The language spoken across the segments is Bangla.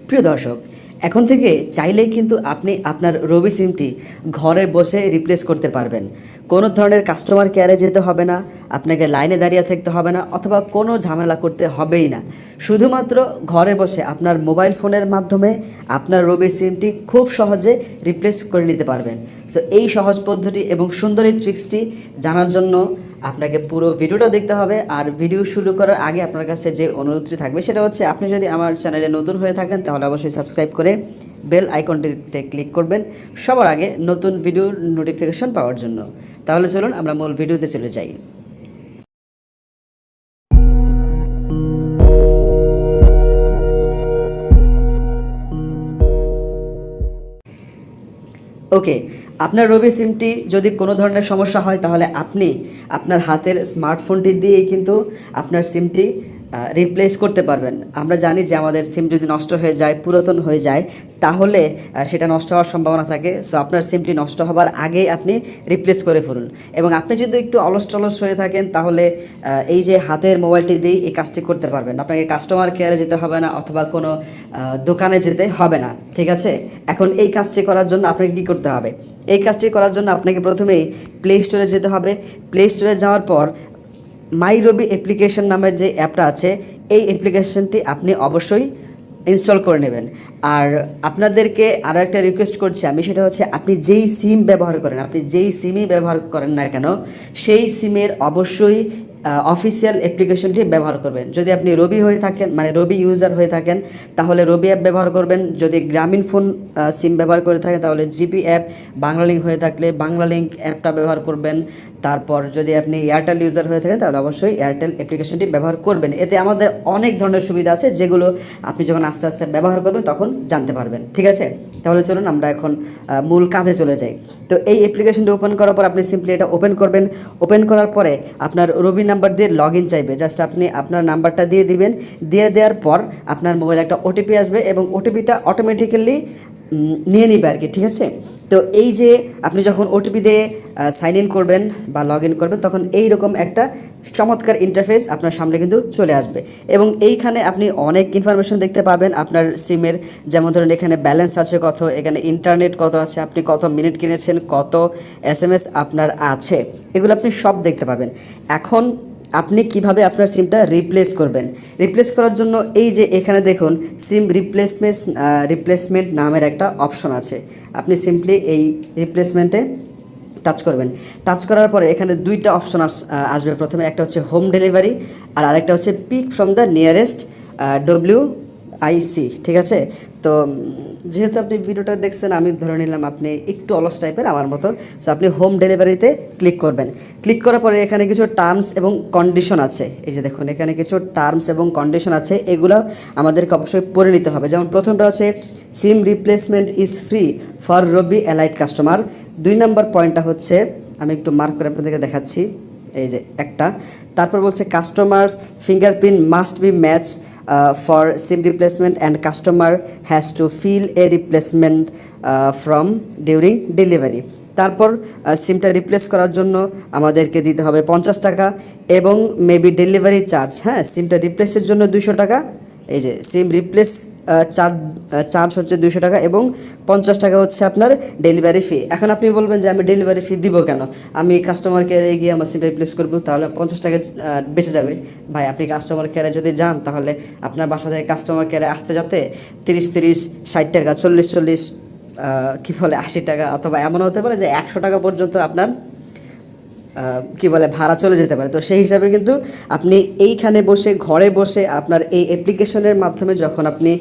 প্রিয় দর্শক, এখন থেকে চাইলেই কিন্তু আপনি আপনার রবি সিমটি ঘরে বসে রিপ্লেস করতে পারবেন। কোনো ধরনের কাস্টমার কেয়ারে যেতে হবে না, আপনাকে লাইনে দাঁড়িয়ে থাকতে হবে না, অথবা কোনো ঝামেলা করতে হবেই না। শুধুমাত্র ঘরে বসে আপনার মোবাইল ফোনের মাধ্যমে আপনার রবি সিমটি খুব সহজে রিপ্লেস করে নিতে পারবেন। সো এই সহজ পদ্ধতি এবং সুন্দর এই ট্রিক্সটি জানার জন্য আপনাকে পুরো ভিডিওটা দেখতে হবে। আর ভিডিও শুরু করার আগে আপনার কাছে যে অনুরোধটি থাকবে সেটা হচ্ছে, আপনি যদি আমার চ্যানেলে নতুন হয়ে থাকেন তাহলে অবশ্যই সাবস্ক্রাইব করে বেল আইকনটিতে ক্লিক করবেন সবার আগে নতুন ভিডিওর নোটিফিকেশন পাওয়ার জন্য। তাহলে চলুন আমরা মূল ভিডিওতে চলে যাই। ওকে, আপনার রবি সিমটি যদি কোনো ধরনের সমস্যা হয় তাহলে আপনি আপনার হাতের স্মার্টফোনটি দিয়েই কিন্তু আপনার সিমটি রিপ্লেস করতে পারবেন। আমরা জানি যে আমাদের সিম যদি নষ্ট হয়ে যায়, পুরাতন হয়ে যায়, তাহলে সেটা নষ্ট হওয়ার সম্ভাবনা থাকে। সো আপনার সিমটি নষ্ট হবার আগেই আপনি রিপ্লেস করে ফেলুন। এবং আপনি যদি একটু অলস টলস হয়ে থাকেন তাহলে এই যে হাতের মোবাইলটি দিয়েই এই কাজটি করতে পারবেন। আপনাকে কাস্টমার কেয়ারে যেতে হবে না, অথবা কোনো দোকানে যেতে হবে না, ঠিক আছে? এখন এই কাজটি করার জন্য আপনাকে কী করতে হবে? এই কাজটি করার জন্য আপনাকে প্রথমেই প্লে স্টোরে যেতে হবে। প্লে স্টোরে যাওয়ার পর মাই রবি অ্যাপ্লিকেশন নামের যে অ্যাপটা আছে, এই অ্যাপ্লিকেশনটি আপনি অবশ্যই ইনস্টল করে নেবেন। আর আপনাদেরকে আরও একটা রিকোয়েস্ট করছি আমি, সেটা হচ্ছে আপনি যেই সিম ব্যবহার করেন, আপনি যেই সিমই ব্যবহার করেন না কেন, সেই সিমের অবশ্যই অফিসিয়াল অ্যাপ্লিকেশনটি ব্যবহার করবেন। যদি আপনি রবি হয়ে থাকেন, মানে রবি ইউজার হয়ে থাকেন, তাহলে রবি অ্যাপ ব্যবহার করবেন। যদি গ্রামীণ ফোন সিম ব্যবহার করে থাকেন তাহলে জিপি অ্যাপ, বাংলালিংক হয়ে থাকলে বাংলালিংক অ্যাপটা ব্যবহার করবেন। তারপর যদি আপনি এয়ারটেল ইউজার হয়ে থাকেন তাহলে অবশ্যই এয়ারটেল অ্যাপ্লিকেশনটি ব্যবহার করবেন। এতে আমাদের অনেক ধরনের সুবিধা আছে, যেগুলো আপনি যখন আস্তে আস্তে ব্যবহার করবেন তখন জানতে পারবেন, ঠিক আছে? তাহলে চলুন আমরা এখন মূল কাজে চলে যাই। তো এই অ্যাপ্লিকেশনটি ওপেন করার পর আপনি সিম্পলি এটা ওপেন করবেন। ওপেন করার পরে আপনার রবি নাম্বার দিয়ে লগ ইন চাইবে। জাস্ট আপনি আপনার নাম্বারটা দিয়ে দিবেন। দিয়ে দেওয়ার পর আপনার মোবাইলে একটা ওটিপি আসবে এবং ওটিপিটা অটোমেটিক্যালি নিয়ে নিবে আর কি, ঠিক আছে? তো এই যে আপনি যখন ওটিপি দিয়ে সাইন ইন করবেন বা লগ ইন করবেন, তখন এইরকম একটা চমৎকার ইন্টারফেস আপনার সামনে কিন্তু চলে আসবে। এবং এইখানে আপনি অনেক ইনফরমেশন দেখতে পাবেন আপনার সিমের। যেমন ধরুন এখানে ব্যালেন্স আছে কত, এখানে ইন্টারনেট কত আছে, আপনি কত মিনিট কিনেছেন, কত এসএমএস আপনার আছে, এগুলো আপনি সব দেখতে পাবেন। এখন আপনি কিভাবে আপনার সিমটা রিপ্লেস করবেন? রিপ্লেস করার জন্য এই যে এখানে দেখুন সিম রিপ্লেসমেন্ট নামের একটা অপশন আছে। আপনি সিম্পলি এই রিপ্লেসমেন্টে টাচ করবেন। টাচ করার পরে এখানে দুইটা অপশন আসবে। প্রথমে একটা হচ্ছে হোম ডেলিভারি, আর আরেকটা হচ্ছে pick from the nearest WIC, ঠিক আছে? তো যেহেতু আপনি ভিডিওটা দেখছেন, আমি ধরে নিলাম আপনি একটু অলস টাইপের আমার মতো। সো আপনি হোম ডেলিভারিতে ক্লিক করবেন। ক্লিক করার পরে এখানে কিছু টার্মস এবং কন্ডিশন আছে। এই যে দেখুন এখানে কিছু টার্মস এবং কন্ডিশন আছে, এগুলো আমাদেরকে অবশ্যই পড়ে নিতে হবে। যেমন প্রথমটা হচ্ছে SIM replacement is free for Robi allied customer. 2 নম্বর পয়েন্টটা হচ্ছে, আমি একটু মার্ক করে আপনাদেরকে দেখাচ্ছি, এই যে একটা। তারপর বলছে customers fingerprint must be match for SIM replacement and customer has to fill a replacement from during delivery. তারপর সিমটা রিপ্লেস করার জন্য আমাদেরকে দিতে হবে 50 টাকা এবং মেবি ডেলিভারি চার্জ। হ্যাঁ, সিমটা রিপ্লেসের জন্য 200 টাকা। এই যে সিম রিপ্লেস চার্জ হচ্ছে 200 টাকা এবং 50 টাকা হচ্ছে আপনার ডেলিভারি ফি। এখন আপনি বলবেন যে আমি ডেলিভারি ফি দিব কেন? আমি কাস্টমার কেয়ারে গিয়ে আমার সিমটা রিপ্লেস করবো, তাহলে 50 টাকা বেঁচে যাবে। ভাই, আপনি কাস্টমার কেয়ারে যদি যান তাহলে আপনার বাসা থেকে কাস্টমার কেয়ারে আসতে যাতে 30 60 টাকা, 40 কী বলে 80 টাকা, অথবা এমন হতে পারে যে 100 টাকা পর্যন্ত আপনার ভাড়া চলে যেতে পারে। তো সেই হিসাবে কিন্তু আপনি এইখানে বসে, ঘরে বসে আপনার এই অ্যাপ্লিকেশনের মাধ্যমে যখন আপনি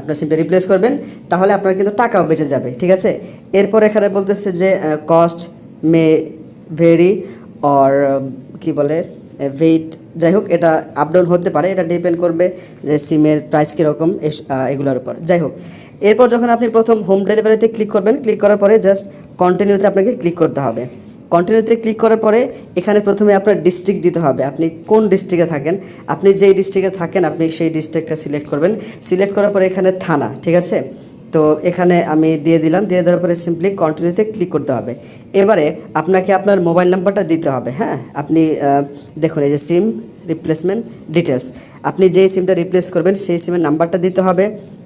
আপনার সিমটা রিপ্লেস করবেন, তাহলে আপনার কিন্তু টাকাও বেঁচে যাবে, ঠিক আছে? এরপর এখানে বলতেছে যে cost may vary or wait, যাই হোক এটা আপ ডাউন হতে পারে, এটা ডিপেন্ড করবে যে সিমের প্রাইস কীরকম এগুলোর উপর। যাই হোক, এরপর যখন আপনি প্রথম হোম ডেলিভারিতে ক্লিক করবেন, ক্লিক করার পরে জাস্ট কন্টিনিউতে আপনাকে ক্লিক করতে হবে। কন্টিনিউতে ক্লিক করার পরে এখানে প্রথমে আপনার ডিস্ট্রিক্ট দিতে হবে। আপনি কোন ডিস্ট্রিক্টে থাকেন, আপনি যেই ডিস্ট্রিক্টে থাকেন আপনি সেই ডিস্ট্রিক্টটা সিলেক্ট করবেন। সিলেক্ট করার পরে এখানে থানা, ঠিক আছে? তো এখানে আমি দিয়ে দিলাম, দিয়ে দেওয়ার পরে সিম্পলি কন্টিনিউতে ক্লিক করতে হবে। এবারে আপনাকে আপনার মোবাইল নাম্বারটা দিতে হবে। হ্যাঁ, আপনি দেখুন এই যে সিম রিপ্লেসমেন্ট ডিটেলস, আপনি যেই সিমটা রিপ্লেস করবেন সেই সিমের নাম্বারটা দিতে হবে।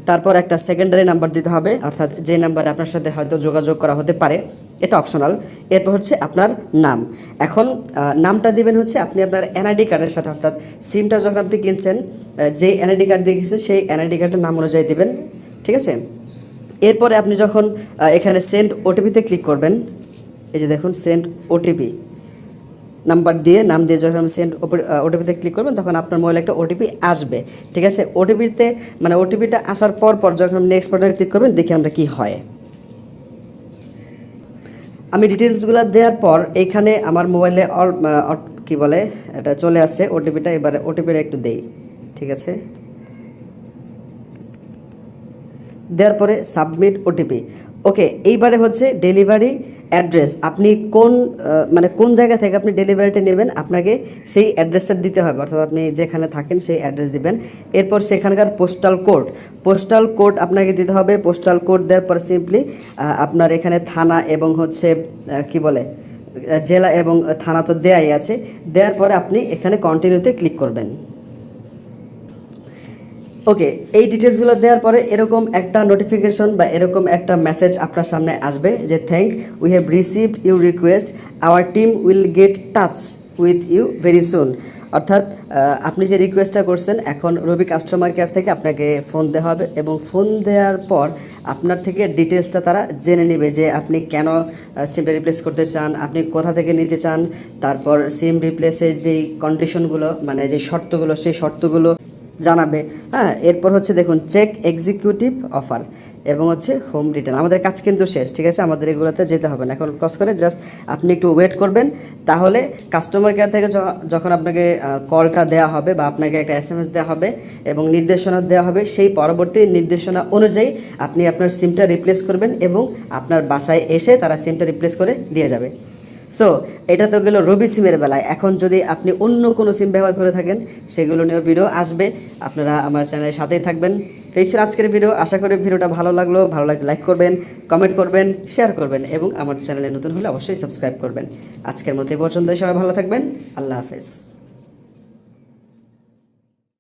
তারপর একটা সেকেন্ডারি নাম্বার দিতে হবে, অর্থাৎ যে নাম্বারে আপনার সাথে হয়তো যোগাযোগ করা হতে পারে, এটা অপশনাল। এরপর হচ্ছে আপনার নাম। এখন নামটা দিবেন হচ্ছে আপনি আপনার এনআইডি কার্ডের সাথে, অর্থাৎ সিমটা যখন আপনি কিনছেন যেই এনআইডি কার্ড দিয়ে কিনছেন সেই এনআইডি কার্ডের নাম অনুযায়ী দিবেন, ঠিক আছে। এরপরে আপনি যখন এখানে সেন্ড ওটিপিতে ক্লিক করবেন, এই যে দেখুন সেন্ড ওটিপি, নাম্বার দিয়ে নাম দিয়ে যখন আপনি সেন্ড ওটিপিতে ক্লিক করবেন তখন আপনার মোবাইলে একটা ওটিপি আসবে, ঠিক আছে। ওটিপিতে মানে ওটিপিটা আসার পর যখন নেক্সট বাটনে ক্লিক করবেন, দেখি আমরা কি হয়। আমি ডিটেলসগুলো দেওয়ার পর এইখানে আমার মোবাইলে কি বলে এটা চলে আসছে ওটিপিটা। এবারে ওটিপিটা একটু দেই, ঠিক আছে। দেওয়ার পরে সাবমিট ওটিপি। ওকে, এইবারে হচ্ছে ডেলিভারি অ্যাড্রেস, আপনি কোন জায়গা থেকে আপনি ডেলিভারিটা নেবেন আপনাকে সেই অ্যাড্রেসটা দিতে হবে, অর্থাৎ আপনি যেখানে থাকেন সেই অ্যাড্রেস দিবেন। এরপর সেখানকার পোস্টাল কোড আপনাকে দিতে হবে। পোস্টাল কোড দেওয়ার পর সিম্পলি আপনার এখানে থানা এবং হচ্ছে কি বলে জেলা এবং থানা তো দেয়াই আছে। দেওয়ার পরে আপনি এখানে কন্টিনিউতে ক্লিক করবেন। ওকে, এই ডিটেলসগুলো দেওয়ার পরে এরকম একটা নোটিফিকেশন বা এরকম একটা মেসেজ আপনার সামনে আসবে যে we have received your request, our team will get touch with you very soon. অর্থাৎ আপনি যে রিকোয়েস্টটা করছেন, এখন রবি কাস্টমার কেয়ার থেকে আপনাকে ফোন দেওয়া হবে এবং ফোন দেওয়ার পর আপনার থেকে ডিটেলসটা তারা জেনে নেবে যে আপনি কেন সিমটা রিপ্লেস করতে চান, আপনি কোথা থেকে নিতে চান, তারপর সিম রিপ্লেসের যেই কন্ডিশনগুলো মানে যে শর্তগুলো সেই শর্তগুলো জানাবে। হ্যাঁ, এরপর হচ্ছে দেখুন চেক এক্সিকিউটিভ অফার এবং হচ্ছে হোম রিটার্ন। আমাদের কাজ কিন্তু শেষ, ঠিক আছে, আমাদের এগুলোতে যেতে হবে না। এখন ক্রস করে জাস্ট আপনি একটু ওয়েট করবেন, তাহলে কাস্টমার কেয়ার থেকে যখন আপনাকে কলটা দেওয়া হবে বা আপনাকে একটা SMS দেওয়া হবে এবং নির্দেশনা দেওয়া হবে, সেই পরবর্তী নির্দেশনা অনুযায়ী আপনি আপনার সিমটা রিপ্লেস করবেন এবং আপনার বাসায় এসে তারা সিমটা রিপ্লেস করে দিয়ে যাবে। সো এটা তো গেল রবি সিমের বেলায়। এখন যদি আপনি অন্য কোনো সিম ব্যবহার করে থাকেন সেগুলো নিয়েও ভিডিও আসবে, আপনারা আমার চ্যানেলের সাথেই থাকবেন। তো এই ছিল আজকের ভিডিও। আশা করি ভিডিওটা ভালো লাগলে লাইক করবেন, কমেন্ট করবেন, শেয়ার করবেন এবং আমার চ্যানেলে নতুন হলে অবশ্যই সাবস্ক্রাইব করবেন। আজকের মতো এই পর্যন্ত, সবাই ভালো থাকবেন। আল্লাহ হাফেজ।